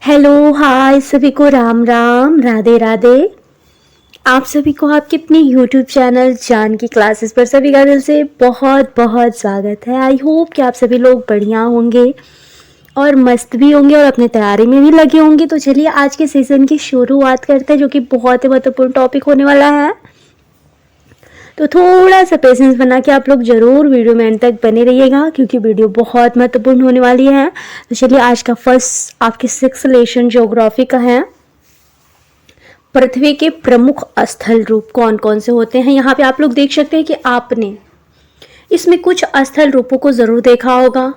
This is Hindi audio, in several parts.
हेलो हाय सभी को राम राम राधे राधे। आप सभी को आपके अपने यूट्यूब चैनल जान की क्लासेस पर सभी का दिल से बहुत बहुत स्वागत है। आई होप कि आप सभी लोग बढ़िया होंगे और मस्त भी होंगे और अपने तैयारी में भी लगे होंगे। तो चलिए आज के सेशन की शुरुआत करते हैं, जो कि बहुत ही महत्वपूर्ण टॉपिक होने वाला है। तो थोड़ा सा पेशेंस बना के आप लोग जरूर वीडियो में एंड तक बने रहिएगा, क्योंकि वीडियो बहुत महत्वपूर्ण होने वाली है। तो चलिए आज का फर्स्ट आपके 6 लेसन ज्योग्राफी का है। पृथ्वी के प्रमुख स्थल रूप कौन कौन से होते हैं। यहाँ पे आप लोग देख सकते हैं कि आपने इसमें कुछ स्थल रूपों को जरूर देखा होगा।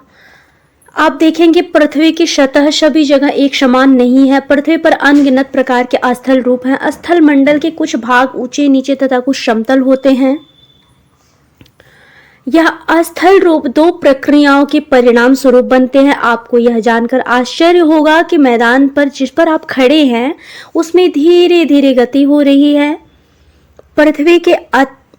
आप देखेंगे पृथ्वी की सतह सभी जगह एक समान नहीं है। पृथ्वी पर अनगिनत प्रकार के स्थल रूप हैं। स्थल मंडल के कुछ भाग ऊंचे नीचे तथा कुछ समतल होते हैं। यह स्थल रूप दो प्रक्रियाओं के परिणाम स्वरूप बनते हैं। आपको यह जानकर आश्चर्य होगा कि मैदान पर जिस पर आप खड़े हैं उसमें धीरे धीरे गति हो रही है। पृथ्वी के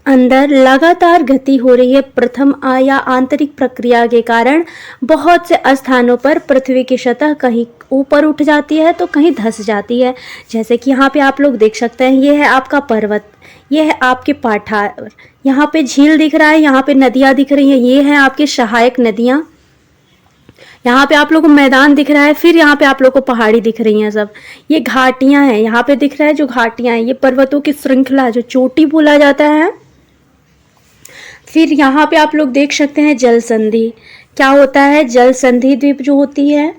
अंदर लगातार गति हो रही है। प्रथम या आंतरिक प्रक्रिया के कारण बहुत से स्थानों पर पृथ्वी की सतह कहीं ऊपर उठ जाती है तो कहीं धंस जाती है। जैसे कि यहाँ पे आप लोग देख सकते हैं, ये है आपका पर्वत, ये है आपके पठार, यहाँ पे झील दिख रहा है, यहाँ पे नदियाँ दिख रही हैं, ये है आपकी सहायक नदियाँ। यहाँ पे आप लोगों को मैदान दिख रहा है, फिर यहाँ पे आप लोगों को पहाड़ी दिख रही हैं। सब ये घाटियाँ हैं, यहाँ पे दिख रहा है जो घाटियाँ हैं, ये पर्वतों की श्रृंखला जो चोटी बोला जाता है। फिर यहाँ पे आप लोग देख सकते हैं जल संधि। क्या होता है? जल संधि द्वीप जो होती है,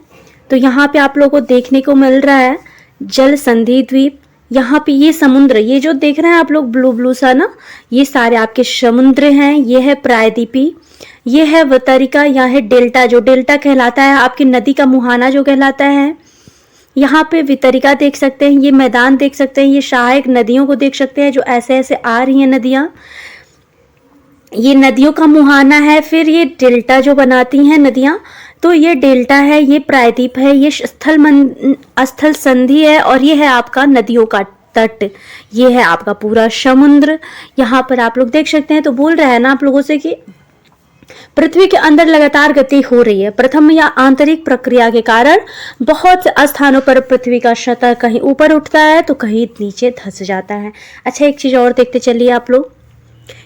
तो यहाँ पे आप लोगों को देखने को मिल रहा है जल संधि द्वीप। यहाँ पे ये समुद्र, ये जो देख रहे हैं आप लोग ब्लू ब्लू सा ना, ये सारे आपके समुद्र हैं। ये है प्रायद्वीपी, ये है वितरिका, यहाँ है डेल्टा, जो डेल्टा कहलाता है आपकी नदी का मुहाना जो कहलाता है। यहाँ पे वितरिका देख सकते हैं, ये मैदान देख सकते हैं, ये सहायक नदियों को देख सकते हैं जो ऐसे ऐसे आ रही हैं नदियाँ, ये नदियों का मुहाना है। फिर ये डेल्टा जो बनाती हैं नदियाँ, तो ये डेल्टा है, ये प्रायद्वीप है, ये स्थल संधि है, और ये है आपका नदियों का तट, ये है आपका पूरा समुद्र। यहाँ पर आप लोग देख सकते हैं। तो बोल रहा है ना आप लोगों से कि पृथ्वी के अंदर लगातार गति हो रही है। प्रथम या आंतरिक प्रक्रिया के कारण बहुत से स्थानों पर पृथ्वी का सतह कहीं ऊपर उठता है तो कहीं नीचे धंस जाता है। अच्छा, एक चीज और देखते चलिए आप लोग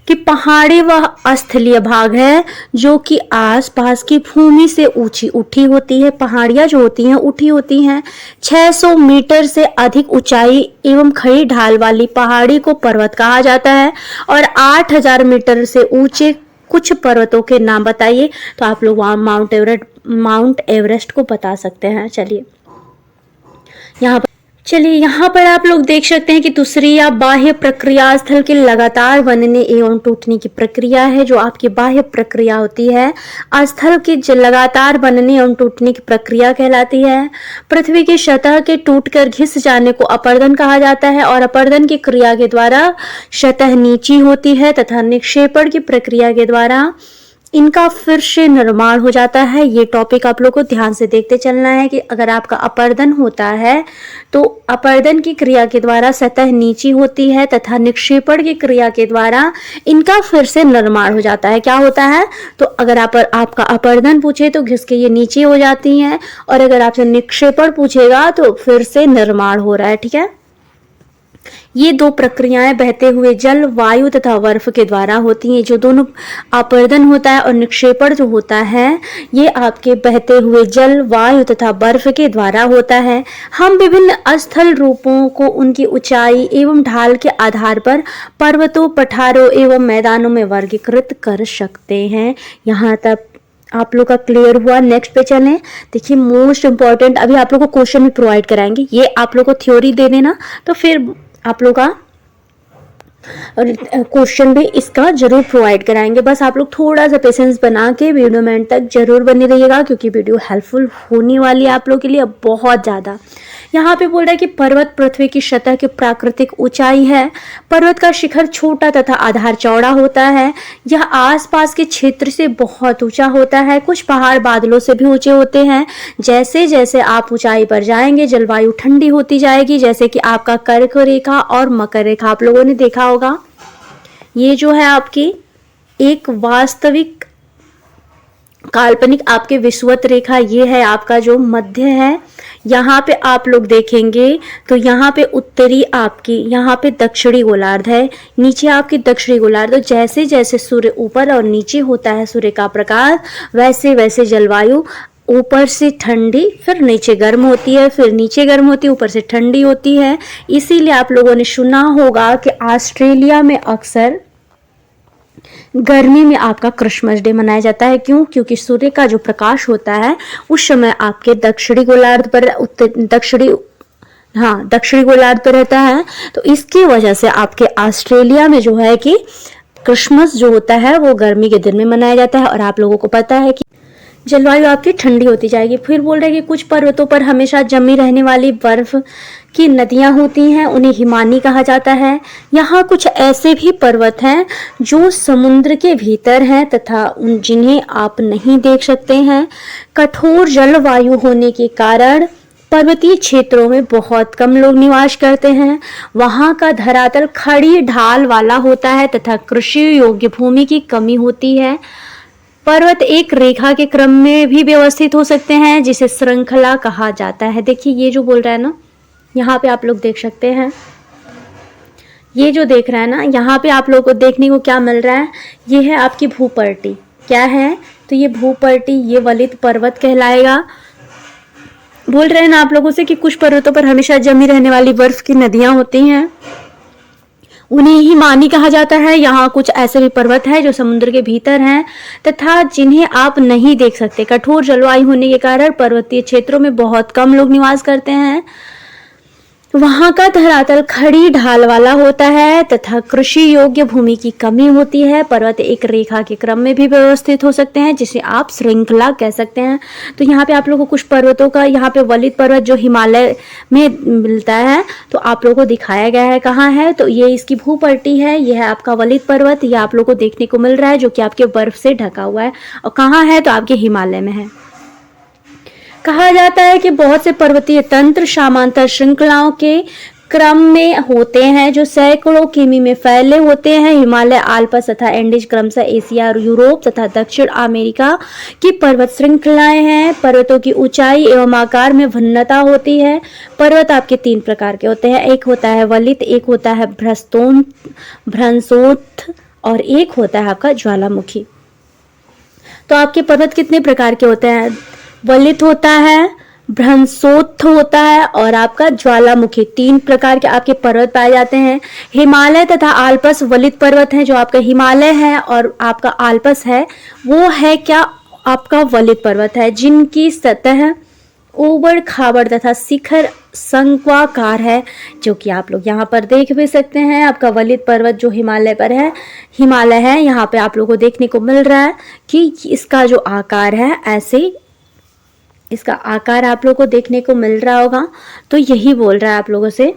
कि पहाड़ी वह स्थलीय भाग है जो कि आसपास की भूमि से ऊंची उठी होती है। पहाड़ियां जो होती हैं उठी होती हैं। 600 मीटर से अधिक ऊंचाई एवं खड़ी ढाल वाली पहाड़ी को पर्वत कहा जाता है। और 8000 मीटर से ऊंचे कुछ पर्वतों के नाम बताइए। तो आप लोग वहां माउंट एवरेस्ट को बता सकते हैं। यहाँ पर आप लोग देख सकते हैं कि दूसरी या बाह्य प्रक्रिया स्थल के लगातार बनने एवं टूटने की प्रक्रिया है। जो आपकी बाह्य प्रक्रिया होती है स्थल के लगातार बनने एवं टूटने की प्रक्रिया कहलाती है। पृथ्वी की सतह के टूटकर घिस जाने को अपर्दन कहा जाता है, और अपर्दन की क्रिया के द्वारा सतह नीची होती है तथा निक्षेपण की प्रक्रिया के द्वारा इनका फिर से निर्माण हो जाता है। ये टॉपिक आप लोग को ध्यान से देखते चलना है कि अगर आपका अपर्दन होता है तो अपर्दन की क्रिया के द्वारा सतह नीची होती है तथा निक्षेपण की क्रिया के द्वारा इनका फिर से निर्माण हो जाता है। क्या होता है? तो अगर आपका अपर्दन पूछे तो घिस के ये नीचे हो जाती हैं, और अगर आपसे निक्षेपण पूछेगा तो फिर से निर्माण हो रहा है। ठीक है, ये दो प्रक्रियाएं बहते हुए जल, वायु तथा बर्फ के द्वारा होती हैं। जो दोनों अपर्दन होता है और निक्षेपण जो होता है ये आपके बहते हुए जल, वायु तथा बर्फ के द्वारा होता है। हम विभिन्न स्थल रूपों को उनकी ऊंचाई एवं ढाल के आधार पर पर्वतों, पठारों एवं मैदानों में वर्गीकृत कर सकते हैं। यहाँ तक आप लोग का क्लियर हुआ। नेक्स्ट पे चलें। देखिए मोस्ट इंपॉर्टेंट, अभी आप लोग को क्वेश्चन भी प्रोवाइड कराएंगे। ये आप लोग को थ्योरी दे देना, तो फिर आप लोग का क्वेश्चन भी इसका जरूर प्रोवाइड कराएंगे। बस आप लोग थोड़ा सा पेशेंस बना के वीडियो में एंड तक जरूर बने रहिएगा, क्योंकि वीडियो हेल्पफुल होने वाली है आप लोग के लिए बहुत ज़्यादा। यहाँ पे बोल रहा है कि पर्वत पृथ्वी की सतह की प्राकृतिक ऊंचाई है। पर्वत का शिखर छोटा तथा आधार चौड़ा होता है। यह आसपास के क्षेत्र से बहुत ऊंचा होता है। कुछ पहाड़ बादलों से भी ऊंचे होते हैं। जैसे जैसे आप ऊंचाई पर जाएंगे जलवायु ठंडी होती जाएगी, जैसे कि आपका कर्क रेखा और मकर रेखा आप लोगों ने देखा होगा। ये जो है आपकी एक वास्तविक काल्पनिक आपके विषुवत रेखा, ये है आपका जो मध्य है, यहाँ पे आप लोग देखेंगे तो यहाँ पे उत्तरी आपकी, यहाँ पे दक्षिणी गोलार्ध है, नीचे आपकी दक्षिणी गोलार्ध। तो जैसे जैसे सूर्य ऊपर और नीचे होता है सूर्य का प्रकाश, वैसे वैसे जलवायु ऊपर से ठंडी फिर नीचे गर्म होती है, फिर नीचे गर्म होती है ऊपर से ठंडी होती है। इसीलिए आप लोगों ने सुना होगा कि ऑस्ट्रेलिया में अक्सर गर्मी में आपका क्रिसमस डे मनाया जाता है। क्यों? क्योंकि सूर्य का जो प्रकाश होता है उस समय आपके दक्षिणी गोलार्ध पर, दक्षिणी गोलार्ध पर रहता है। तो इसकी वजह से आपके ऑस्ट्रेलिया में जो है कि क्रिसमस जो होता है वो गर्मी के दिन में मनाया जाता है। और आप लोगों को पता है कि जलवायु आपकी ठंडी होती जाएगी। फिर बोल रहे हैं कि कुछ पर्वतों पर हमेशा जमी रहने वाली बर्फ की नदियां होती हैं, उन्हें हिमानी कहा जाता है। यहाँ कुछ ऐसे भी पर्वत हैं जो समुद्र के भीतर हैं तथा जिन्हें आप नहीं देख सकते हैं। कठोर जलवायु होने के कारण पर्वतीय क्षेत्रों में बहुत कम लोग निवास करते हैं। वहाँ का धरातल खड़ी ढाल वाला होता है तथा कृषि योग्य भूमि की कमी होती है। पर्वत एक रेखा के क्रम में भी व्यवस्थित हो सकते हैं जिसे श्रृंखला कहा जाता है। देखिए ये जो बोल रहा है ना, यहाँ पे आप लोग देख सकते हैं, ये जो देख रहा है ना, यहाँ पे आप लोगों को देखने को क्या मिल रहा है, ये है आपकी भूपर्टी। क्या है? तो ये भूपर्टी, ये वलित पर्वत कहलाएगा। बोल रहे हैं ना आप लोगों से कि कुछ पर्वतों पर हमेशा जमी रहने वाली बर्फ की नदियां होती हैं, उन्हें हिमानी कहा जाता है। यहाँ कुछ ऐसे भी पर्वत है जो समुद्र के भीतर हैं तथा जिन्हें आप नहीं देख सकते। कठोर जलवायु होने के कारण पर्वतीय क्षेत्रों में बहुत कम लोग निवास करते हैं। वहाँ का धरातल खड़ी ढाल वाला होता है तथा कृषि योग्य भूमि की कमी होती है। पर्वत एक रेखा के क्रम में भी व्यवस्थित हो सकते हैं जिसे आप श्रृंखला कह सकते हैं। तो यहाँ पे आप लोगों को कुछ पर्वतों का, यहाँ पे वलित पर्वत जो हिमालय में मिलता है तो आप लोगों को दिखाया गया है कहाँ है, तो ये इसकी भूपर्टी है। यह है आपका वलित पर्वत, यह आप लोगों को देखने को मिल रहा है जो कि आपके बर्फ से ढका हुआ है। और कहाँ है? तो आपके हिमालय में है। कहा जाता है कि बहुत से पर्वतीय तंत्र समांतर श्रृंखलाओं के क्रम में होते हैं जो सैकड़ों किमी में फैले होते हैं। हिमालय, आल्प्स तथा एंडीज क्रमशः एशिया और यूरोप तथा दक्षिण अमेरिका की पर्वत श्रृंखलाएं हैं। पर्वतों की ऊंचाई एवं आकार में भिन्नता होती है। पर्वत आपके 3 प्रकार के होते हैं, एक होता है वलित, एक होता है भ्रंशोत्थ और एक होता है आपका ज्वालामुखी। तो आपके पर्वत कितने प्रकार के होते हैं? वलित होता है, भ्रंशोत्थ होता है और आपका ज्वालामुखी। 3 प्रकार के आपके पर्वत पाए जाते हैं। हिमालय तथा आल्प्स वलित पर्वत हैं। जो आपका हिमालय है और आपका आल्प्स है वो है क्या? आपका वलित पर्वत है, जिनकी सतह ऊबड़ खाबड़ तथा शिखर शंक्वाकार है, जो कि आप लोग यहाँ पर देख भी सकते हैं। आपका वलित पर्वत जो हिमालय पर है, हिमालय है, यहाँ पे आप लोगों को देखने को मिल रहा है कि इसका जो आकार है, ऐसे इसका आकार आप लोगों को देखने को मिल रहा होगा। तो यही बोल रहा है आप लोगों से,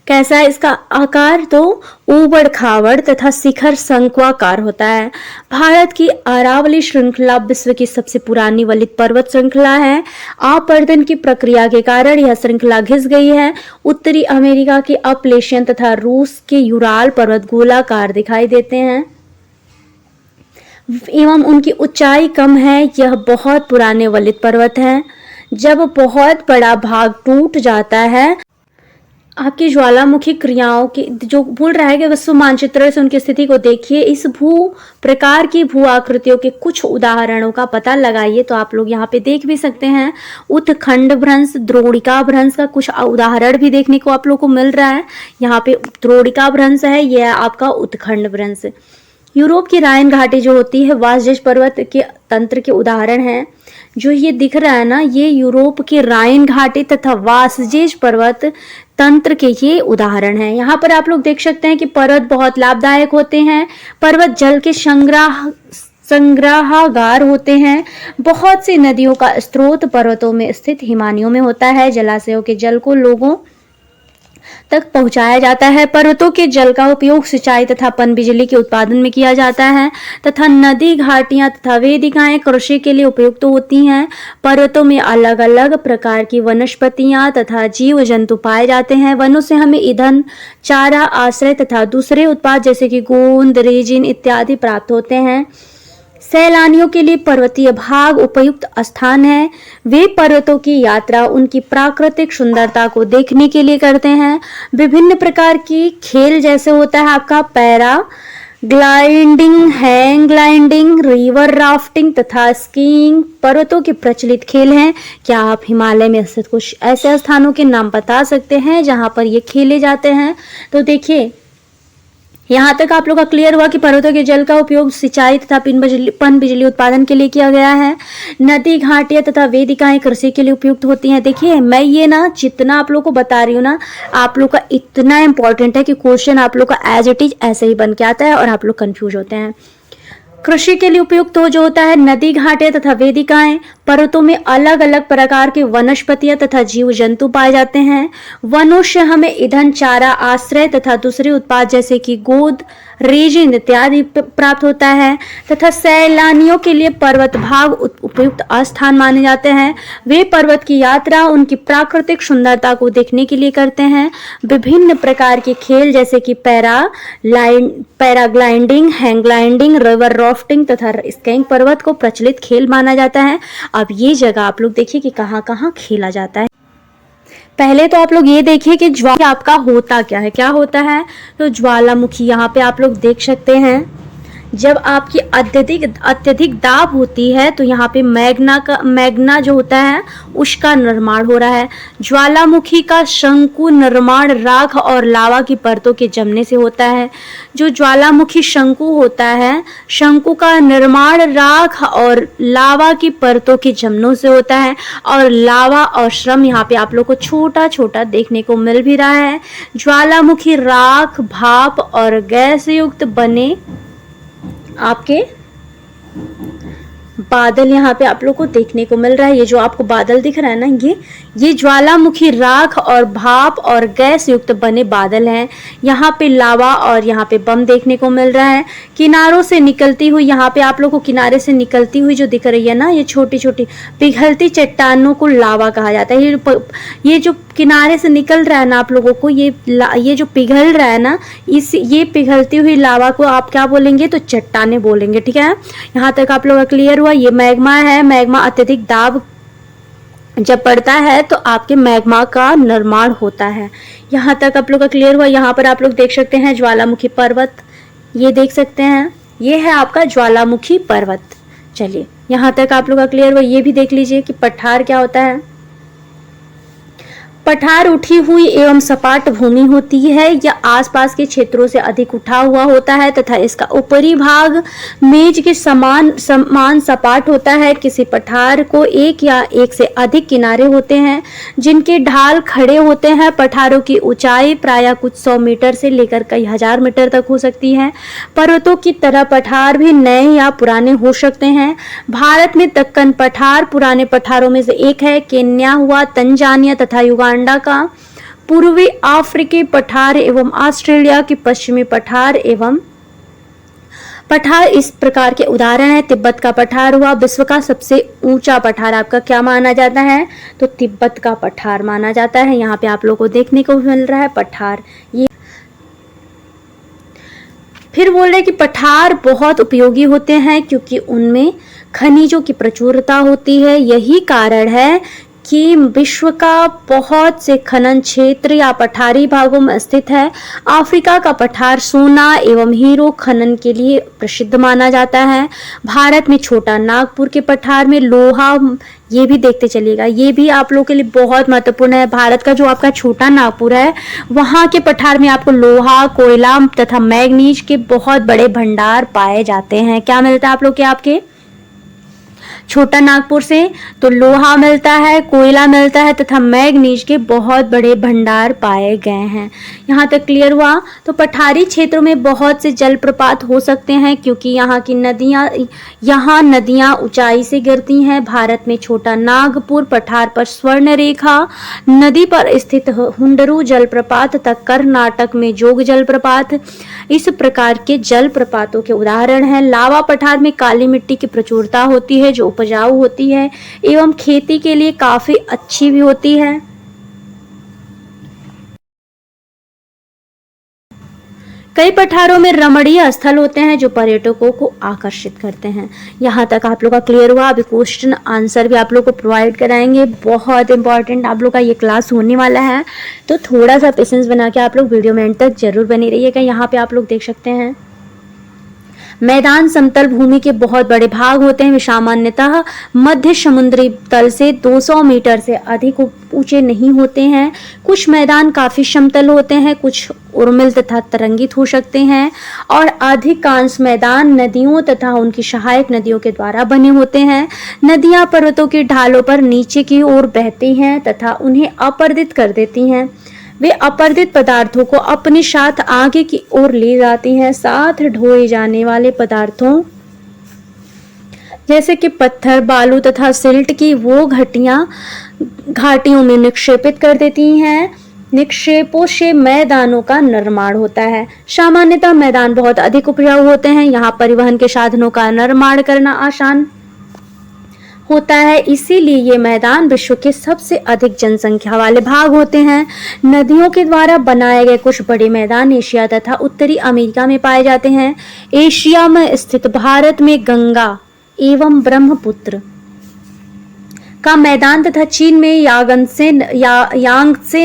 कैसा है इसका आकार? तो ऊबड़ खाबड़ तथा शिखर शंक्वाकार होता है। भारत की अरावली श्रृंखला विश्व की सबसे पुरानी वलित पर्वत श्रृंखला है। आपर्दन की प्रक्रिया के कारण यह श्रृंखला घिस गई है। उत्तरी अमेरिका के अपलेशियन तथा रूस के यूराल पर्वत गोलाकार दिखाई देते हैं एवं उनकी ऊंचाई कम है। यह बहुत पुराने वलित पर्वत हैं। जब बहुत बड़ा भाग टूट जाता है, आपकी ज्वालामुखी क्रियाओं की जो बोल रहा है कि विश्व मानचित्र से उनकी स्थिति को देखिए। इस भू प्रकार की भू आकृतियों के कुछ उदाहरणों का पता लगाइए। तो आप लोग यहाँ पे देख भी सकते हैं, उत्खंड भ्रंश, द्रोणिका भ्रंश का कुछ उदाहरण भी देखने को आप लोग को मिल रहा है। यहाँ पे द्रोणिका भ्रंश है, यह आपका उत्खंड भ्रंश। यूरोप की राइन घाटी जो होती है वासजेज पर्वत के तंत्र के उदाहरण हैं। जो ये दिख रहा है ना, ये यूरोप की राइन घाटी तथा वासजेज पर्वत तंत्र के ये उदाहरण हैं। यहाँ पर आप लोग देख सकते हैं कि पर्वत बहुत लाभदायक होते हैं। पर्वत जल के संग्रहागार होते हैं। बहुत सी नदियों का स्रोत पर्वतों में स्थित हिमानियों में होता है। जलाशयों के जल को लोगों तक पहुंचाया जाता है। पर्वतों के जल का उपयोग सिंचाई तथा पनबिजली के उत्पादन में किया जाता है तथा नदी, घाटियां तथा वेदिकाएं कृषि के लिए उपयुक्त होती हैं। पर्वतों में अलग अलग प्रकार की वनस्पतियां तथा जीव जंतु पाए जाते हैं। वनों से हमें ईंधन, चारा, आश्रय तथा दूसरे उत्पाद जैसे कि गोंद, रेजिन इत्यादि प्राप्त होते हैं। सैलानियों के लिए पर्वतीय भाग उपयुक्त स्थान है। वे पर्वतों की यात्रा उनकी प्राकृतिक सुंदरता को देखने के लिए करते हैं। विभिन्न प्रकार की खेल जैसे होता है आपका para gliding, hang gliding, river rafting तथा स्कीइंग पर्वतों के प्रचलित खेल हैं। क्या आप हिमालय में स्थित कुछ ऐसे स्थानों के नाम बता सकते हैं जहां पर ये खेले जाते हैं? तो देखिए, यहाँ तक आप लोग का क्लियर हुआ कि पर्वतों के जल का उपयोग सिंचाई तथा पन बिजली उत्पादन के लिए किया गया है। नदी, घाटियां तथा वेदिकाएं कृषि के लिए उपयुक्त होती हैं। देखिए, मैं ये ना जितना आप लोग को बता रही हूँ ना, आप लोग का इतना इंपॉर्टेंट है कि क्वेश्चन आप लोग का एज इट इज ऐसे ही बन के आता है और आप लोग कंफ्यूज होते हैं। कृषि के लिए उपयुक्त हो जो होता है नदी, घाटे तथा वेदिकाएं। पर्वतों में अलग अलग प्रकार के वनस्पतियां तथा जीव जंतु पाए जाते हैं। वनों से हमें ईंधन, चारा, आश्रय तथा दूसरे उत्पाद जैसे कि गोद, रेजिन इत्यादि प्राप्त होता है तथा सैलानियों के लिए पर्वत भाग उपयुक्त स्थान माने जाते हैं। वे पर्वत की यात्रा उनकी प्राकृतिक सुंदरता को देखने के लिए करते हैं। विभिन्न प्रकार के खेल जैसे कि paragliding, hang gliding, river rafting तथा स्कीइंग पर्वत को प्रचलित खेल माना जाता है। अब ये जगह आप लोग देखिए कि कहाँ कहाँ खेला जाता है। पहले तो आप लोग ये देखिए कि ज्वाला आपका होता क्या है, क्या होता है? तो ज्वालामुखी यहाँ पे आप लोग देख सकते हैं। जब आपकी अत्यधिक दाब होती है तो यहाँ पे मैग्ना जो होता है उसका निर्माण हो रहा है। ज्वालामुखी का शंकु निर्माण राख और लावा की परतों के जमने से होता है। जो ज्वालामुखी शंकु होता है, शंकु का निर्माण राख और लावा की परतों के जमनों से होता है और लावा और श्रम यहाँ पे आप लोग को छोटा छोटा देखने को मिल भी रहा है। ज्वालामुखी राख, भाप और गैस युक्त बने आपके बादल यहाँ पे आप लोग को देखने को मिल रहा है। ये जो आपको बादल दिख रहा है ना, ये ज्वालामुखी राख और भाप और गैस युक्त बने बादल हैं। यहाँ पे लावा और यहाँ पे बम देखने को मिल रहा है। किनारों से निकलती हुई, यहाँ पे आप लोग को किनारे से निकलती हुई जो दिख रही है ना, ये छोटी छोटी पिघलती चट्टानों को लावा कहा जाता है। ये जो किनारे से निकल रहा है ना आप लोगों को, ये जो पिघल रहा है ना, ये पिघलती हुई लावा को आप क्या बोलेंगे? तो चट्टाने बोलेंगे। ठीक है, यहाँ तक आप लोग का क्लियर हुआ। ये मैग्मा है। मैग्मा अत्यधिक दाब जब बढ़ता है तो आपके मैग्मा का निर्माण होता है। यहाँ तक आप लोग का क्लियर हुआ। यहाँ पर आप लोग देख सकते हैं ज्वालामुखी पर्वत, ये देख सकते हैं, ये है आपका ज्वालामुखी पर्वत। चलिए, यहाँ तक आप लोग का क्लियर हुआ। ये भी देख लीजिए कि पठार क्या होता है। पठार उठी हुई एवं सपाट भूमि होती है। यह आसपास के क्षेत्रों से अधिक उठा हुआ होता है तथा इसका ऊपरी भाग मेज के समान सपाट होता है। किसी पठार को एक या एक से अधिक किनारे होते हैं जिनके ढाल खड़े होते हैं। पठारों की ऊंचाई प्रायः कुछ 100 मीटर से लेकर कई हजार मीटर तक हो सकती है। पर्वतों की तरह पठार भी नए या पुराने हो सकते हैं। भारत में दक्कन पठार पुराने पठारों में से एक है। केन्या हुआ, तंजानिया तथा युगांडा का पूर्वी अफ्रीकी पठार एवं ऑस्ट्रेलिया की पश्चिमी पठार एवं पठार इस प्रकार के उदाहरण है। तिब्बत का पठार हुआ। विश्व का सबसे ऊंचा पठार आपका क्या माना जाता है? तो तिब्बत का पठार माना जाता है। यहाँ पे आप लोगों को देखने को मिल रहा है पठार। ये फिर बोल रहे कि पठार बहुत उपयोगी होते हैं क्योंकि उनमें खनिजों की प्रचुरता होती है। यही कारण है कि विश्व का बहुत से खनन क्षेत्र या पठारी भागों में स्थित है। अफ्रीका का पठार सोना एवं हीरो खनन के लिए प्रसिद्ध माना जाता है। भारत में छोटा नागपुर के पठार में लोहा, ये भी देखते चलिएगा, ये भी आप लोगों के लिए बहुत महत्वपूर्ण है। भारत का जो आपका छोटा नागपुर है, वहाँ के पठार में आपको लोहा, कोयला तथा मैग्नीज के बहुत बड़े भंडार पाए जाते हैं। क्या मिलता है आप लोग के आपके छोटा नागपुर से? तो लोहा मिलता है, कोयला मिलता है तथा मैग्नीज के बहुत बड़े भंडार पाए गए हैं। यहाँ तक क्लियर हुआ। तो पठारी क्षेत्रों में बहुत से जलप्रपात हो सकते हैं क्योंकि यहाँ नदियाँ ऊंचाई से गिरती हैं। भारत में छोटा नागपुर पठार पर स्वर्ण रेखा नदी पर स्थित हुंडरू जलप्रपात तथा कर्नाटक में जोग जलप्रपात इस प्रकार के जलप्रपातों के उदाहरण हैं। लावा पठार में काली मिट्टी की प्रचुरता होती है जो उपजाऊ होती है एवं खेती के लिए काफी अच्छी भी होती है। कई पठारों में रमणीय स्थल होते हैं जो पर्यटकों को आकर्षित करते हैं। यहाँ तक आप लोग का क्लियर हुआ। अभी क्वेश्चन आंसर भी आप लोग को प्रोवाइड कराएंगे। बहुत इंपॉर्टेंट आप लोग का ये क्लास होने वाला है, तो थोड़ा सा पेशेंस बना के आप लोग वीडियो में एंड तक जरूर बने रहिएगा। यहाँ पे आप लोग देख सकते हैं मैदान समतल भूमि के बहुत बड़े भाग होते हैं। वे सामान्यतः मध्य समुद्री तल से 200 मीटर से अधिक ऊंचे नहीं होते हैं। कुछ मैदान काफी समतल होते हैं, कुछ उर्मिल तथा तरंगित हो सकते हैं, और अधिकांश मैदान नदियों तथा उनकी सहायक नदियों के द्वारा बने होते हैं। नदियां पर्वतों की ढालों पर नीचे की ओर बहती हैं तथा उन्हें अपर्दित कर देती हैं। वे अपर्दित पदार्थों को अपने साथ आगे की ओर ले जाती हैं। साथ ढोए जाने वाले पदार्थों जैसे कि पत्थर, बालू तथा सिल्ट की वो घाटियों में निक्षेपित कर देती हैं। निक्षेपों से मैदानों का निर्माण होता है। सामान्यतः मैदान बहुत अधिक उपजाऊ होते हैं। यहाँ परिवहन के साधनों का निर्माण करना आसान होता है, इसीलिए ये मैदान विश्व के सबसे अधिक जनसंख्या वाले भाग होते हैं। नदियों के द्वारा बनाए गए कुछ बड़े मैदान एशिया तथा उत्तरी अमेरिका में पाए जाते हैं। एशिया में स्थित भारत में गंगा एवं ब्रह्मपुत्र का मैदान तथा चीन में यांगत्से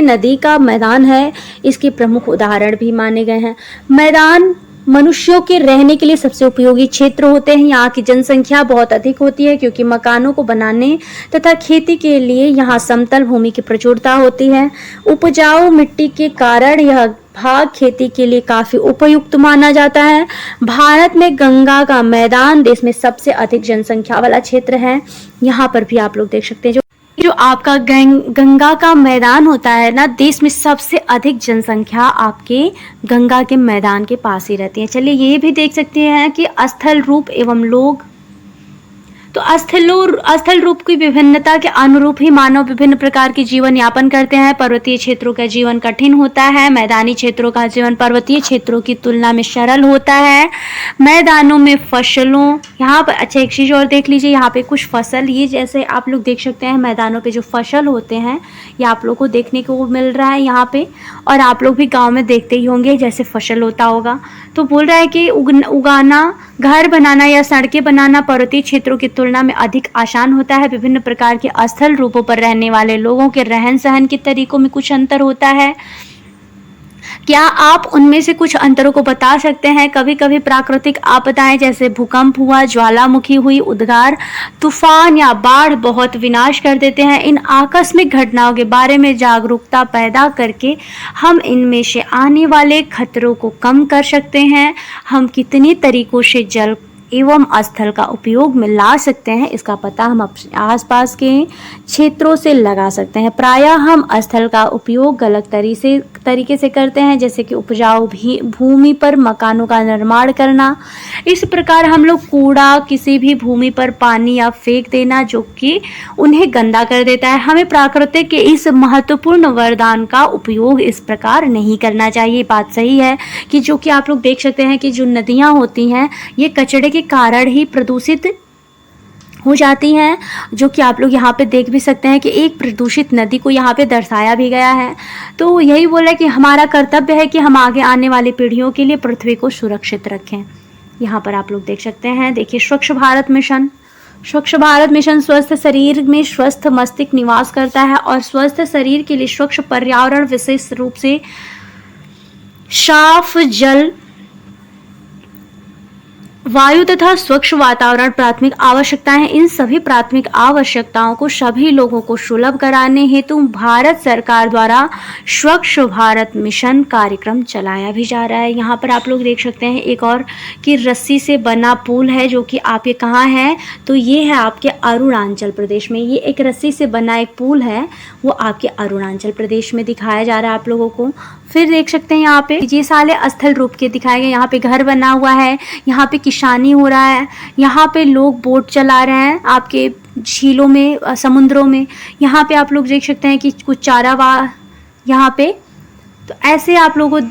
नदी का मैदान है। इसके प्रमुख उदाहरण भी माने गए हैं। मैदान मनुष्यों के रहने के लिए सबसे उपयोगी क्षेत्र होते हैं। यहाँ की जनसंख्या बहुत अधिक होती है क्योंकि मकानों को बनाने तथा खेती के लिए यहाँ समतल भूमि की प्रचुरता होती है। उपजाऊ मिट्टी के कारण यह भाग खेती के लिए काफी उपयुक्त माना जाता है। भारत में गंगा का मैदान देश में सबसे अधिक जनसंख्या वाला क्षेत्र है। यहाँ पर भी आप लोग देख सकते हैं जो आपका गंगा का मैदान होता है ना, देश में सबसे अधिक जनसंख्या आपके गंगा के मैदान के पास ही रहती है। चलिए ये भी देख सकते हैं कि स्थल रूप एवं लोग, तो स्थल रूप की विभिन्नता के अनुरूप ही मानव विभिन्न प्रकार के जीवन यापन करते हैं। पर्वतीय क्षेत्रों का जीवन कठिन होता है। मैदानी क्षेत्रों का जीवन पर्वतीय क्षेत्रों की तुलना में सरल होता है। मैदानों में फसलों, यहाँ पर अच्छा एक चीज और देख लीजिए, यहाँ पे कुछ फसल, ये जैसे आप लोग देख सकते हैं मैदानों पे जो फसल होते हैं ये आप लोग को देखने को मिल रहा है यहाँ पे, और आप लोग भी गाँव में देखते ही होंगे जैसे फसल होता होगा। तो बोल रहा है कि उगाना, घर बनाना या सड़कें बनाना पर्वतीय क्षेत्रों की तुलना में अधिक आसान होता है। विभिन्न प्रकार के स्थल रूपों पर रहने वाले लोगों के रहन सहन के तरीकों में कुछ अंतर होता है। क्या आप उनमें से कुछ अंतरों को बता सकते हैं? कभी कभी प्राकृतिक आपदाएं जैसे भूकंप हुआ, ज्वालामुखी हुई, उद्गार, तूफान या बाढ़ बहुत विनाश कर देते हैं। इन आकस्मिक घटनाओं के बारे में जागरूकता पैदा करके हम इनमें से आने वाले खतरों को कम कर सकते हैं। हम कितने तरीकों से जल एवं स्थल का उपयोग में ला सकते हैं, इसका पता हम अपने आसपास के क्षेत्रों से लगा सकते हैं। प्रायः हम स्थल का उपयोग गलत तरीके से करते हैं, जैसे कि उपजाऊ भूमि पर मकानों का निर्माण करना। इस प्रकार हम लोग कूड़ा किसी भी भूमि पर पानी या फेंक देना जो कि उन्हें गंदा कर देता है। हमें प्राकृतिक के इस महत्वपूर्ण वरदान का उपयोग इस प्रकार नहीं करना चाहिए। बात सही है कि जो कि आप लोग देख सकते हैं कि जो नदियाँ होती हैं ये कचड़े के कारण ही प्रदूषित हो जाती हैं, जो कि आप लोग यहाँ पे देख भी सकते हैं कि एक प्रदूषित नदी को यहाँ पे दर्शाया भी गया है। तो यही बोला कि हमारा कर्तव्य है कि हम आगे आने वाली पीढ़ियों के लिए पृथ्वी को सुरक्षित रखें। यहाँ पर आप लोग देख सकते हैं, देखिए स्वच्छ भारत मिशन। स्वच्छ भारत मिशन स्वस्थ शरीर में स्वस्थ मस्तिष्क निवास करता है, और स्वस्थ शरीर के लिए स्वच्छ पर्यावरण, विशेष रूप से साफ जल, वायु तथा स्वच्छ वातावरण प्राथमिक आवश्यकताएं हैं। इन सभी प्राथमिक आवश्यकताओं को सभी लोगों को सुलभ कराने हेतु भारत सरकार द्वारा स्वच्छ भारत मिशन कार्यक्रम चलाया भी जा रहा है। यहाँ पर आप लोग देख सकते हैं एक और कि रस्सी से बना पुल है, जो कि आपके कहाँ है, तो ये है आपके अरुणाचल प्रदेश में। ये एक रस्सी से बना एक पुल है, वो आपके अरुणाचल प्रदेश में दिखाया जा रहा है आप लोगों को। फिर देख सकते हैं यहाँ पे ये सारे स्थल रूप के दिखाए गए। यहाँ पे घर बना हुआ है, यहाँ पे किसानी हो रहा है, यहाँ पे लोग बोट चला रहे हैं आपके झीलों में, समुद्रों में। यहाँ पे आप लोग देख सकते हैं कि कुछ चारागाह यहाँ पे, तो ऐसे आप लोगों को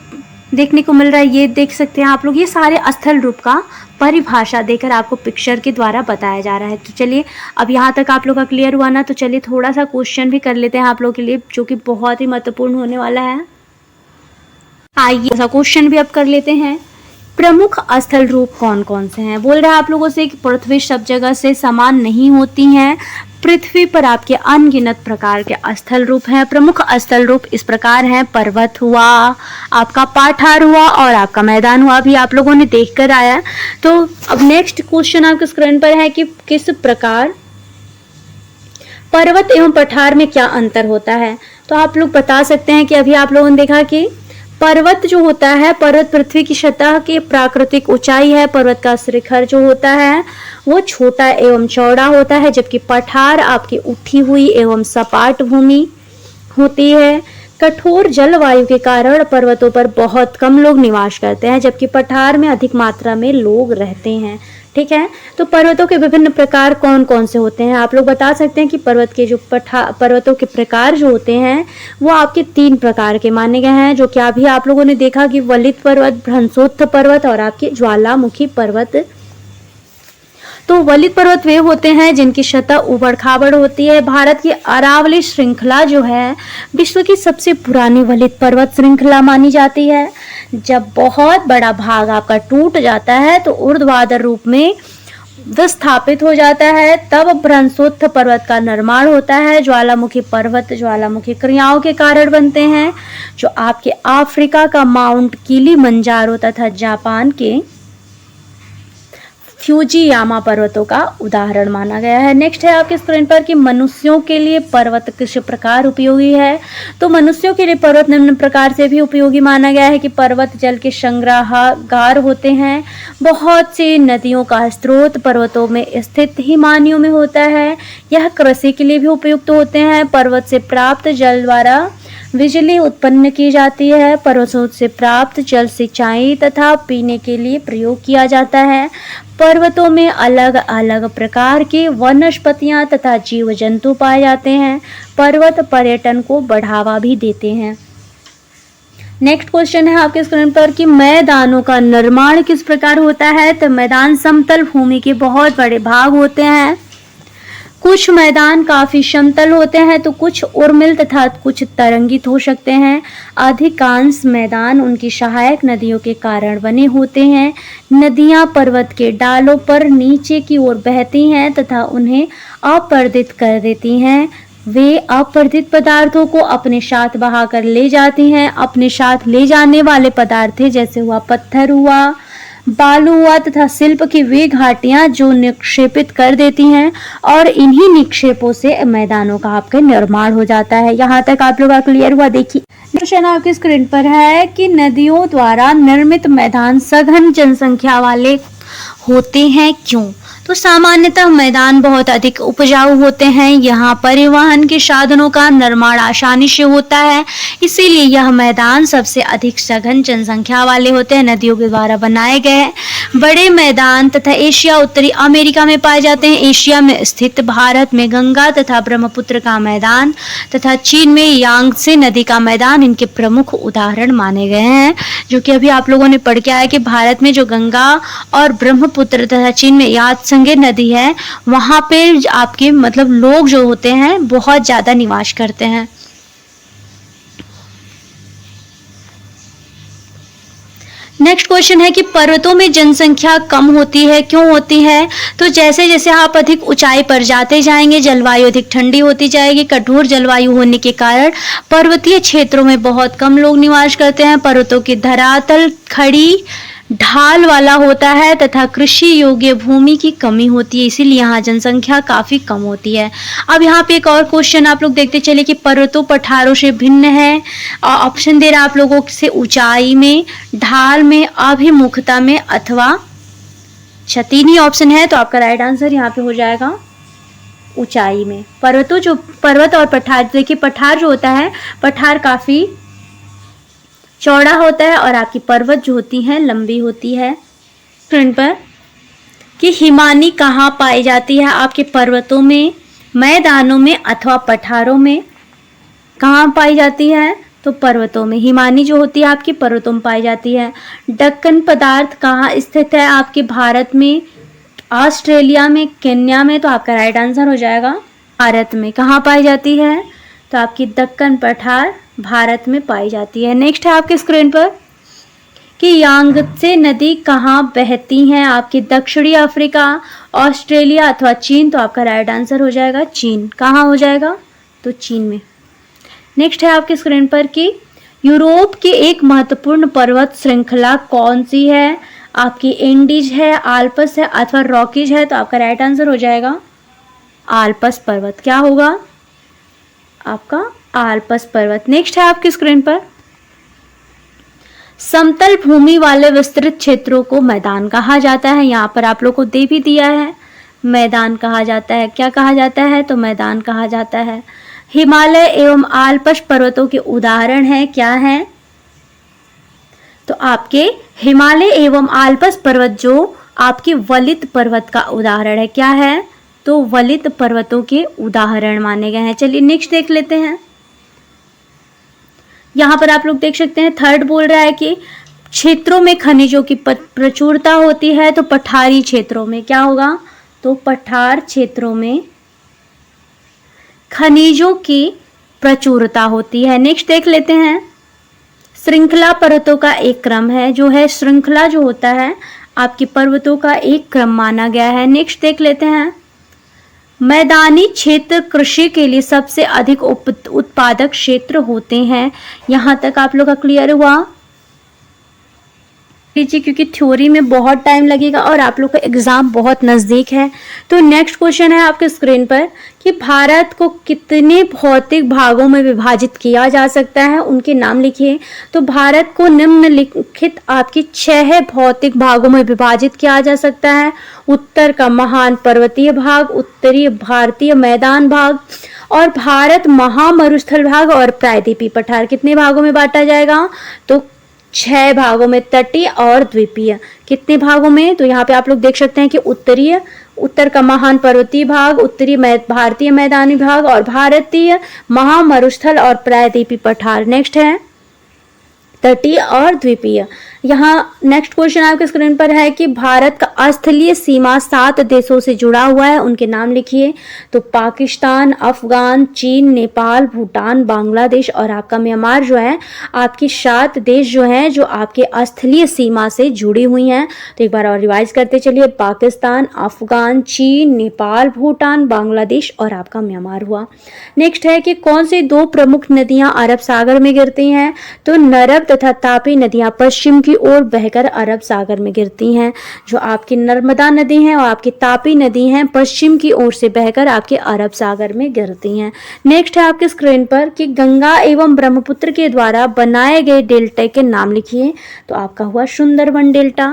देखने को मिल रहा है। ये देख सकते हैं आप लोग, ये सारे स्थल रूप का परिभाषा देकर आपको पिक्चर के द्वारा बताया जा रहा है। तो चलिए अब यहाँ तक आप लोग का क्लियर हुआ ना, तो चलिए थोड़ा सा क्वेश्चन भी कर लेते हैं आप लोग के लिए, जो कि बहुत ही महत्वपूर्ण होने वाला है। आइए ऐसा क्वेश्चन भी अब कर लेते हैं। प्रमुख स्थल रूप कौन कौन से हैं? बोल रहा है आप लोगों से कि पृथ्वी सब जगह से समान नहीं होती हैं। पृथ्वी पर आपके अनगिनत प्रकार के स्थल रूप हैं। प्रमुख स्थल रूप इस प्रकार हैं, पर्वत हुआ, आपका पठार हुआ और आपका मैदान हुआ। अभी आप लोगों ने देख कर आया। तो अब नेक्स्ट क्वेश्चन आपके स्क्रीन पर है कि किस प्रकार पर्वत एवं पठार में क्या अंतर होता है? तो आप लोग बता सकते हैं कि अभी आप लोगों ने देखा कि पर्वत जो होता है, पर्वत पृथ्वी की सतह की प्राकृतिक ऊंचाई है। पर्वत का शिखर जो होता है वो छोटा एवं चौड़ा होता है, जबकि पठार आपकी उठी हुई एवं सपाट भूमि होती है। कठोर जलवायु के कारण पर्वतों पर बहुत कम लोग निवास करते हैं, जबकि पठार में अधिक मात्रा में लोग रहते हैं। ठीक है, तो पर्वतों के विभिन्न प्रकार कौन कौन से होते हैं? आप लोग बता सकते हैं कि पर्वतों के प्रकार जो होते हैं वो आपके 3 प्रकार के माने गए हैं, जो कि अभी आप लोगों ने देखा कि वलित पर्वत, भ्रंशोत्थ पर्वत और आपके ज्वालामुखी पर्वत। तो वलित पर्वत वे होते हैं जिनकी सतह उबड़ खाबड़ होती है। भारत की अरावली श्रृंखला जो है विश्व की सबसे पुरानी वलित पर्वत श्रृंखला मानी जाती है। जब बहुत बड़ा भाग आपका टूट जाता है तो ऊर्ध्वाधर रूप में विस्थापित हो जाता है, तब भ्रंशोत्थ पर्वत का निर्माण होता है। ज्वालामुखी पर्वत ज्वालामुखी क्रियाओं के कारण बनते हैं, जो आपके अफ्रीका का माउंट किलिमंजारो तथा जापान के फ्यूजियामा पर्वतों का उदाहरण माना गया है। नेक्स्ट है आपके स्क्रीन पर कि मनुष्यों के लिए पर्वत किस प्रकार उपयोगी है? तो मनुष्यों के लिए पर्वत निम्न प्रकार से भी उपयोगी माना गया है कि पर्वत जल के संग्रहागार होते हैं। बहुत सी नदियों का स्रोत पर्वतों में स्थित हिमानियों में होता है। यह कृषि के लिए भी उपयुक्त होते हैं। पर्वत से प्राप्त जल द्वारा बिजली उत्पन्न की जाती है। पर्वतों से प्राप्त जल सिंचाई तथा पीने के लिए प्रयोग किया जाता है। पर्वतों में अलग अलग प्रकार की वनस्पतियां तथा जीव जंतु पाए जाते हैं। पर्वत पर्यटन को बढ़ावा भी देते हैं। नेक्स्ट क्वेश्चन है आपके स्क्रीन पर कि मैदानों का निर्माण किस प्रकार होता है? तो मैदान समतल भूमि के बहुत बड़े भाग होते हैं। कुछ मैदान काफी समतल होते हैं तो कुछ उर्मिल तथा कुछ तरंगित हो सकते हैं। अधिकांश मैदान उनकी सहायक नदियों के कारण बने होते हैं। नदियां पर्वत के डालों पर नीचे की ओर बहती हैं तथा उन्हें अपर्दित कर देती हैं। वे अपर्दित पदार्थों को अपने साथ बहाकर ले जाती हैं। अपने साथ ले जाने वाले पदार्थ जैसे हुआ पत्थर हुआ, बालू हुआ तथा शिल्प की वे घाटियां जो निक्षेपित कर देती हैं, और इन्हीं निक्षेपों से मैदानों का आपका निर्माण हो जाता है। यहाँ तक आप लोग का क्लियर हुआ? देखिए क्वेश्चन आपकी स्क्रीन पर है कि नदियों द्वारा निर्मित मैदान सघन जनसंख्या वाले होते हैं, क्यों? तो सामान्यतः मैदान बहुत अधिक उपजाऊ होते हैं। यहाँ परिवहन के साधनों का निर्माण आसानी से होता है, इसीलिए यह मैदान सबसे अधिक सघन जनसंख्या वाले होते हैं। नदियों के द्वारा बनाए गए बड़े मैदान तथा एशिया उत्तरी अमेरिका में पाए जाते हैं। एशिया में स्थित भारत में गंगा तथा ब्रह्मपुत्र का मैदान तथा चीन में यांगत्से नदी का मैदान इनके प्रमुख उदाहरण माने गए हैं, जो कि अभी आप लोगों ने पढ़ के आया कि भारत में जो गंगा और ब्रह्मपुत्र तथा चीन में यांगत्से नदी है, वहां पे आपके मतलब लोग जो होते हैं बहुत ज्यादा निवास करते हैं। नेक्स्ट क्वेश्चन है कि पर्वतों में जनसंख्या कम होती है, क्यों होती है? तो जैसे जैसे आप अधिक ऊंचाई पर जाते जाएंगे जलवायु अधिक ठंडी होती जाएगी। कठोर जलवायु होने के कारण पर्वतीय क्षेत्रों में बहुत कम लोग निवास करते हैं। पर्वतों की धरातल खड़ी ढाल वाला होता है तथा कृषि योग्य भूमि की कमी होती है, इसीलिए यहाँ जनसंख्या काफी कम होती है। अब यहाँ पे एक और क्वेश्चन आप लोग देखते चले कि पर्वतों पठारों से भिन्न है। ऑप्शन दे रहा आप लोगों से ऊंचाई में, ढाल में, अभिमुखता में अथवा तीन ही ऑप्शन है, तो आपका राइट आंसर यहाँ पे हो जाएगा ऊंचाई में। पर्वत और पठार, देखिए पठार जो होता है, पठार काफी चौड़ा होता है और आपकी पर्वत जो होती है लंबी होती है। स्क्रीन पर कि हिमानी कहाँ पाई जाती है? आपके पर्वतों में, मैदानों में अथवा पठारों में। कहाँ पाई जाती है? तो पर्वतों में। हिमानी जो होती है आपकी पर्वतों में पाई जाती है। दक्कन पदार्थ कहाँ स्थित है? आपके भारत में, ऑस्ट्रेलिया में, केन्या में, तो आपका राइट आंसर हो जाएगा भारत में। कहाँ पाई जाती है? तो आपकी दक्कन पठार भारत में पाई जाती है। नेक्स्ट है आपके स्क्रीन पर कि यांगत्से नदी कहाँ बहती हैं? आपकी दक्षिणी अफ्रीका, ऑस्ट्रेलिया अथवा चीन। तो आपका राइट आंसर हो जाएगा चीन। कहाँ हो जाएगा? तो चीन में। नेक्स्ट है आपके स्क्रीन पर कि यूरोप की एक महत्वपूर्ण पर्वत श्रृंखला कौन सी है? आपकी एंडीज है, आल्पस है अथवा रॉकीज है। तो आपका राइट आंसर हो जाएगा आल्पस पर्वत। क्या होगा? आपका आल्पस पर्वत। नेक्स्ट है आपकी स्क्रीन पर समतल भूमि वाले विस्तृत क्षेत्रों को मैदान कहा जाता है। यहाँ पर आप लोग को दे भी दिया है, मैदान कहा जाता है। क्या कहा जाता है? तो मैदान कहा जाता है। हिमालय एवं आल्पस पर्वतों के उदाहरण हैं, क्या हैं? तो आपके हिमालय एवं आल्पस पर्वत जो आपके वलित पर्वत का उदाहरण है। क्या है? तो वलित पर्वतों के उदाहरण माने गए हैं। चलिए नेक्स्ट देख लेते हैं। यहाँ पर आप लोग देख सकते हैं, थर्ड बोल रहा है कि क्षेत्रों में खनिजों की प्रचुरता होती है। तो पठारी क्षेत्रों में क्या होगा? तो पठार क्षेत्रों में खनिजों की प्रचुरता होती है। नेक्स्ट देख लेते हैं। श्रृंखला पर्वतों का एक क्रम है। जो है श्रृंखला जो होता है आपकी पर्वतों का एक क्रम माना गया है। नेक्स्ट देख लेते हैं। मैदानी क्षेत्र कृषि के लिए सबसे अधिक उत्पादक क्षेत्र होते हैं। यहाँ तक आप लोग का क्लियर हुआ? लीजिए, क्योंकि थ्योरी में बहुत टाइम लगेगा और आप लोग का एग्जाम बहुत नज़दीक है। तो नेक्स्ट क्वेश्चन है आपके स्क्रीन पर कि भारत को कितने भौतिक भागों में विभाजित किया जा सकता है? उनके नाम लिखिए। तो भारत को निम्नलिखित आपकी 6 भौतिक भागों में विभाजित किया जा सकता है। उत्तर का महान पर्वतीय भाग, उत्तरी भारतीय मैदान भाग और भारत महामरुस्थल भाग और प्रायद्वीपीय पठार। कितने भागों में बांटा जाएगा? तो 6 भागों में, तटीय और द्वीपीय। कितने भागों में? तो यहाँ पे आप लोग देख सकते हैं कि उत्तर का महान पर्वतीय भाग, उत्तरी भारतीय मैदानी भाग और भारतीय महामरुस्थल और प्रायद्वीपीय पठार। नेक्स्ट है तटीय और द्वीपीय। यहाँ नेक्स्ट क्वेश्चन आपके स्क्रीन पर है कि भारत का स्थलीय सीमा 7 देशों से जुड़ा हुआ है। उनके नाम लिखिए। तो पाकिस्तान, अफगान, चीन, नेपाल, भूटान, बांग्लादेश और आपका म्यांमार जो है, आपकी 7 देश जो हैं जो आपके स्थलीय सीमा से जुड़ी हुई हैं। तो एक बार और रिवाइज करते चलिए। पाकिस्तान, अफगान, चीन, नेपाल, भूटान, बांग्लादेश और आपका म्यांमार हुआ। नेक्स्ट है कि कौन सी 2 प्रमुख नदियां अरब सागर में गिरती हैं? तो नर्मदा तथा तापी नदियां पश्चिम की ओर बहकर अरब सागर में गिरती हैं। जो आपकी नर्मदा नदी है और आपकी तापी नदी है पश्चिम की ओर से बहकर आपके अरब सागर में गिरती हैं। नेक्स्ट है आपके स्क्रीन पर कि गंगा एवं ब्रह्मपुत्र के द्वारा बनाए गए डेल्टा के नाम लिखिए। तो आपका हुआ सुंदरबन डेल्टा।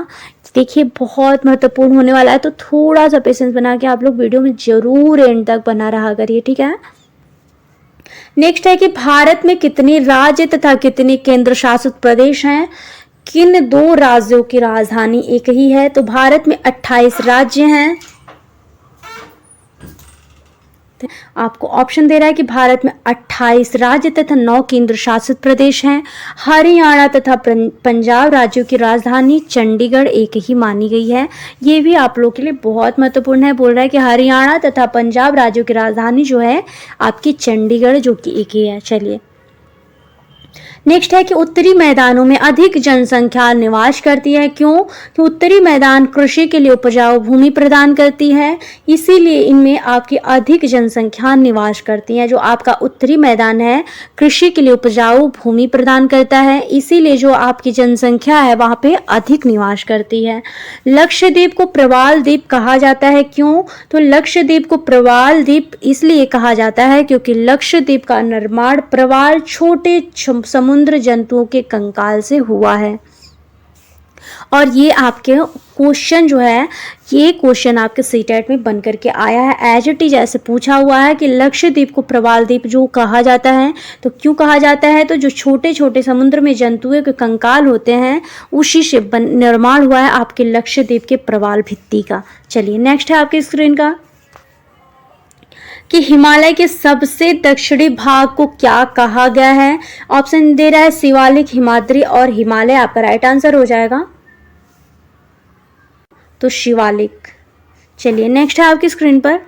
देखिए बहुत महत्वपूर्ण होने वाला है, तो थोड़ा सा पेशेंस बना के आप लोग वीडियो में जरूर एंड तक बना रहा करिए, ठीक है। नेक्स्ट है कि भारत में कितने राज्य तथा कितने केंद्र शासित प्रदेश हैं? किन 2 राज्यों की राजधानी एक ही है? तो भारत में 28 राज्य हैं। आपको ऑप्शन दे रहा है कि भारत में 28 राज्य तथा 9 केंद्र शासित प्रदेश हैं। हरियाणा तथा पंजाब राज्यों की राजधानी चंडीगढ़ एक ही मानी गई है। ये भी आप लोगों के लिए बहुत महत्वपूर्ण है। बोल रहा है कि हरियाणा तथा पंजाब राज्यों की राजधानी जो है आपकी चंडीगढ़ जो कि एक ही है। चलिए नेक्स्ट है कि उत्तरी मैदानों में अधिक जनसंख्या निवास करती है। क्यों? कि उत्तरी मैदान कृषि के लिए उपजाऊ भूमि प्रदान करती है, इसीलिए इनमें आपकी अधिक जनसंख्या निवास करती है। जो आपका उत्तरी मैदान है कृषि के लिए उपजाऊ भूमि प्रदान करता है, इसीलिए जो आपकी जनसंख्या है वहां पे अधिक निवास करती है। लक्षद्वीप को प्रवाल द्वीप कहा जाता है। क्यों? तो लक्षद्वीप को प्रवाल द्वीप इसलिए कहा जाता है क्योंकि लक्षद्वीप का निर्माण प्रवाल छोटे समुद्र जंतुओं के कंकाल से हुआ है। और ये आपके क्वेश्चन जो है, ये क्वेश्चन आपके सीटेट में बन करके आया है। एज इट इज ऐसे पूछा हुआ है कि लक्षद्वीप को प्रवाल द्वीप जो कहा जाता है, तो क्यों कहा जाता है? तो जो छोटे छोटे समुद्र में जंतुओं के कंकाल होते हैं उसी से निर्माण हुआ है आपके लक्षद्वीप के प्रवाल भित्ति का। चलिए नेक्स्ट है आपकी स्क्रीन का कि हिमालय के सबसे दक्षिणी भाग को क्या कहा गया है? ऑप्शन दे रहा है शिवालिक, हिमाद्री और हिमालय। आपका राइट आंसर हो जाएगा तो शिवालिक। चलिए नेक्स्ट है आपकी स्क्रीन पर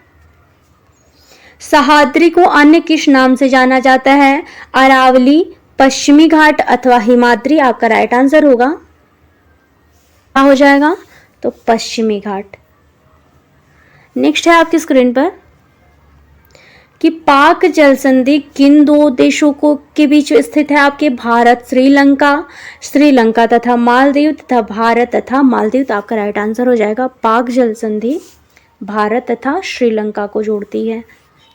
सह्याद्री को अन्य किस नाम से जाना जाता है? अरावली, पश्चिमी घाट अथवा हिमाद्री। आपका राइट आंसर होगा क्या हो जाएगा? तो पश्चिमी घाट। नेक्स्ट है आपकी स्क्रीन पर कि पाक जल संधि किन दो देशों को के बीच स्थित है? आपके भारत श्रीलंका तथा मालदीव तथा भारत तथा मालदीव। तो आपका राइट आंसर हो जाएगा पाक जल संधि भारत तथा श्रीलंका को जोड़ती है।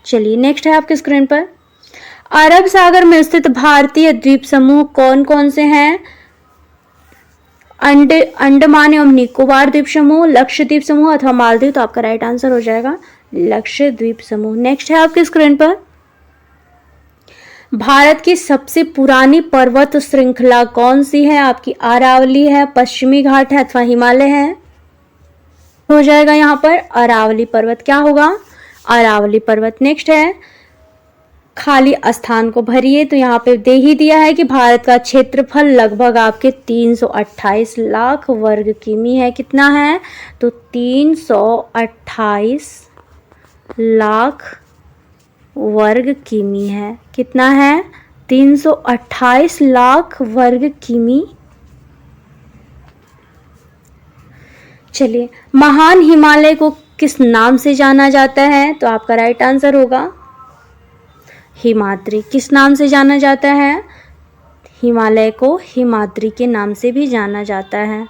चलिए नेक्स्ट है आपके स्क्रीन पर अरब सागर में स्थित भारतीय द्वीप समूह कौन कौन से हैं? अंडमान एवं निकोबार द्वीप समूह, लक्षद्वीप समूह अथवा मालदीव। तो आपका राइट आंसर हो जाएगा लक्षद्वीप समूह। नेक्स्ट है आपकी स्क्रीन पर भारत की सबसे पुरानी पर्वत श्रृंखला कौन सी है? आपकी अरावली है, पश्चिमी घाट है अथवा हिमालय है? हो जाएगा यहाँ पर अरावली पर्वत। क्या होगा? अरावली पर्वत। नेक्स्ट है खाली स्थान को भरिए। तो यहाँ पे दे ही दिया है कि भारत का क्षेत्रफल लगभग आपके 328 लाख वर्ग किमी है। कितना है? तो 328 लाख वर्ग किमी है। कितना है? 328 लाख वर्ग किमी। चलिए महान हिमालय को किस नाम से जाना जाता है? तो आपका राइट आंसर होगा हिमाद्री। किस नाम से जाना जाता है? हिमालय को हिमाद्री के नाम से भी जाना जाता है।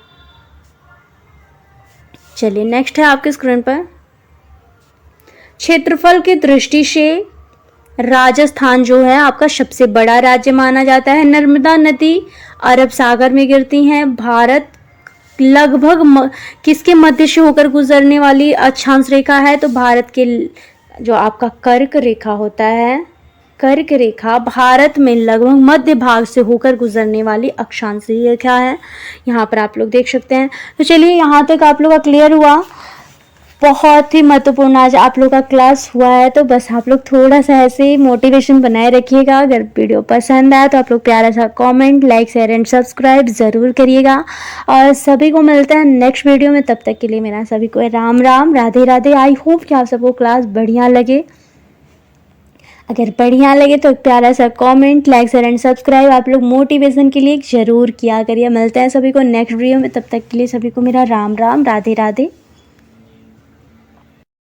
चलिए नेक्स्ट है आपके स्क्रीन पर क्षेत्रफल की दृष्टि से राजस्थान जो है आपका सबसे बड़ा राज्य माना जाता है। नर्मदा नदी अरब सागर में गिरती है। भारत लगभग किसके मध्य से होकर गुजरने वाली अक्षांश रेखा है? तो भारत के जो आपका कर्क रेखा होता है, कर्क रेखा भारत में लगभग मध्य भाग से होकर गुजरने वाली अक्षांश रेखा है। यहाँ पर आप लोग देख सकते हैं। तो चलिए यहाँ तक आप लोग का क्लियर हुआ। बहुत ही महत्वपूर्ण आज आप लोग का क्लास हुआ है। तो बस आप लोग थोड़ा सा ऐसे मोटिवेशन बनाए रखिएगा। अगर वीडियो पसंद आया तो आप लोग प्यारा सा comment, like, share and subscribe ज़रूर करिएगा। और सभी को मिलते हैं नेक्स्ट वीडियो में। तब तक के लिए मेरा सभी को राम राम, राधे राधे। आई होप कि आप सबको क्लास बढ़िया लगे। अगर बढ़िया लगे तो एक प्यारा सा comment, like, share and subscribe आप लोग मोटिवेशन के लिए ज़रूर किया करिए। मिलते हैं सभी को नेक्स्ट वीडियो में। तब तक के लिए सभी को मेरा राम राम, राधे राधे।